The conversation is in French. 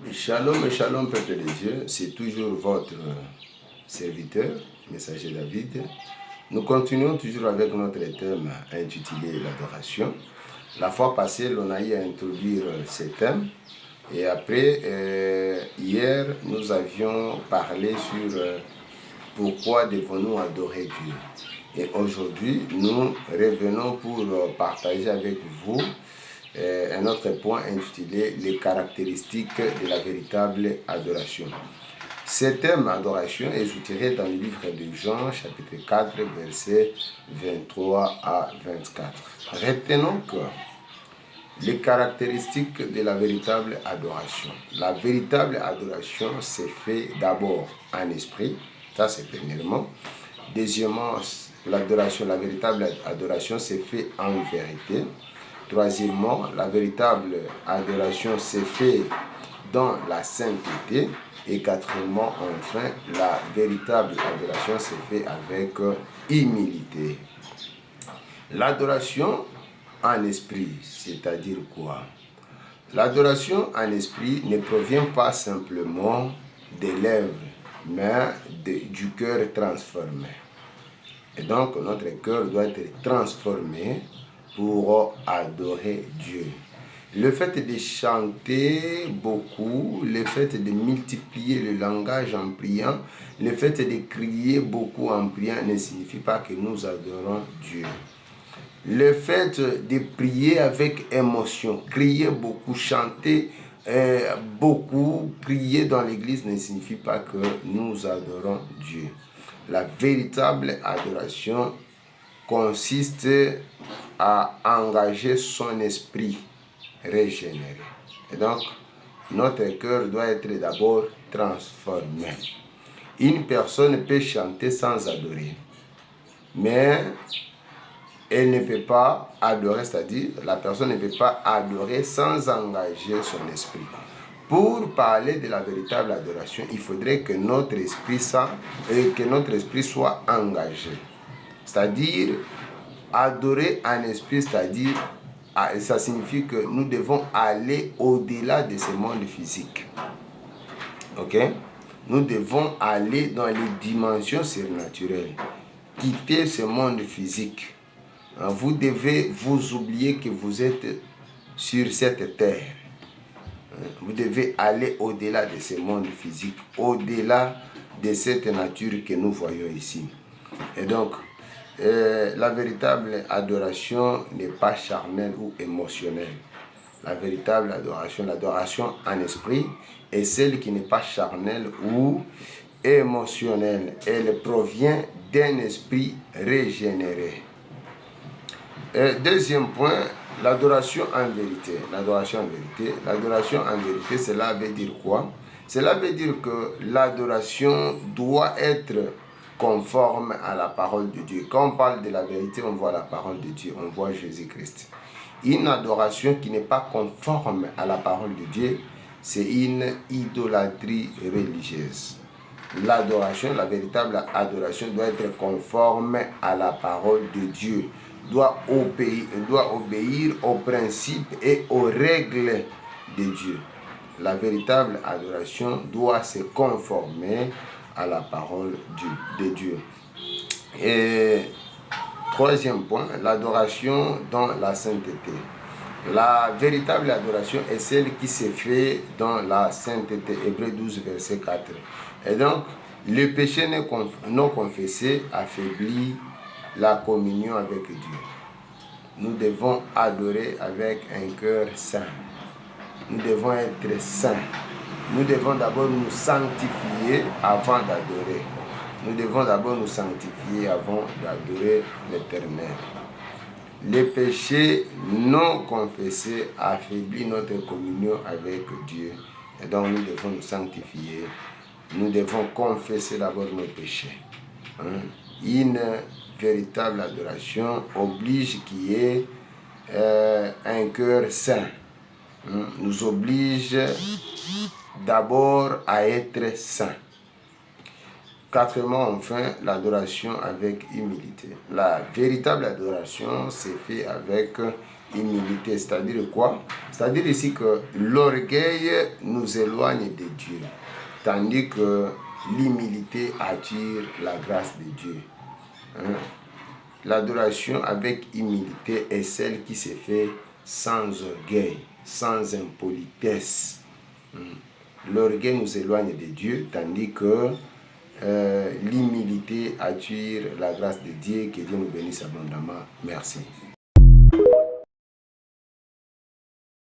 Shalom et shalom, peuple de Dieu, c'est toujours votre serviteur, messager David. Nous continuons toujours avec notre thème intitulé l'adoration. La fois passée, l'on a eu à introduire ce thème et après, hier, nous avions parlé sur pourquoi devons-nous adorer Dieu. Et aujourd'hui, nous revenons pour partager avec vous un autre point intitulé « Les caractéristiques de la véritable adoration ». Ce thème adoration est soutiré dans le livre de Jean, chapitre 4, versets 23 à 24. Retenons que les caractéristiques de la véritable adoration. La véritable adoration se fait d'abord en esprit, ça c'est premièrement. Deuxièmement, la véritable adoration se fait en vérité. Troisièmement, la véritable adoration se fait dans la sainteté. Et quatrièmement, enfin, la véritable adoration se fait avec humilité. L'adoration en esprit, c'est-à-dire quoi? L'adoration en esprit ne provient pas simplement des lèvres, mais du cœur transformé. Et donc, notre cœur doit être transformé pour adorer Dieu. Le fait de chanter beaucoup, le fait de multiplier le langage en priant, le fait de crier beaucoup en priant ne signifie pas que nous adorons Dieu. Le fait de prier avec émotion, crier beaucoup, chanter beaucoup, prier dans l'église ne signifie pas que nous adorons Dieu. La véritable adoration consiste à engager son esprit régénéré. Et donc, notre cœur doit être d'abord transformé. Une personne peut chanter sans adorer, mais elle ne peut pas adorer, c'est-à-dire la personne ne peut pas adorer sans engager son esprit. Pour parler de la véritable adoration, il faudrait que notre esprit soit engagé. C'est-à-dire, adorer en esprit, c'est-à-dire, ça signifie que nous devons aller au-delà de ce monde physique. Ok? Nous devons aller dans les dimensions surnaturelles. Quitter ce monde physique. Vous devez vous oublier que vous êtes sur cette terre. Vous devez aller au-delà de ce monde physique, au-delà de cette nature que nous voyons ici. Et donc, la véritable adoration n'est pas charnelle ou émotionnelle. La véritable adoration, l'adoration en esprit, est celle qui n'est pas charnelle ou émotionnelle. Elle provient d'un esprit régénéré. Deuxième point, l'adoration en vérité. L'adoration en vérité, cela veut dire quoi? Cela veut dire que l'adoration doit être conforme à la parole de Dieu. Quand on parle de la vérité, on voit la parole de Dieu, on voit Jésus-Christ. Une adoration qui n'est pas conforme à la parole de Dieu, c'est une idolâtrie religieuse. L'adoration, la véritable adoration doit être conforme à la parole de Dieu, doit obéir aux principes et aux règles de Dieu. La véritable adoration doit se conformer à la parole de Dieu. Et troisième point, l'adoration dans la sainteté. La véritable adoration est celle qui se fait dans la sainteté. Hébreux 12, verset 4. Et donc, le péché non confessé affaiblit la communion avec Dieu. Nous devons adorer avec un cœur saint. Nous devons être saints. Nous devons d'abord nous sanctifier avant d'adorer. Nous devons d'abord nous sanctifier avant d'adorer l'Éternel. Le péché non confessé affaiblit notre communion avec Dieu. Et donc nous devons nous sanctifier. Nous devons confesser d'abord nos péchés. Une véritable adoration oblige qu'il y ait un cœur saint. Nous oblige d'abord à être saint. Quatrièmement, enfin, l'adoration avec humilité. La véritable adoration se fait avec humilité, c'est-à-dire quoi? C'est-à-dire ici que l'orgueil nous éloigne de Dieu, tandis que l'humilité attire la grâce de Dieu. Hein? L'adoration avec humilité est celle qui se fait sans orgueil, sans impolitesse. L'orgueil nous éloigne de Dieu, tandis que l'humilité attire la grâce de Dieu. Que Dieu nous bénisse abondamment. Merci.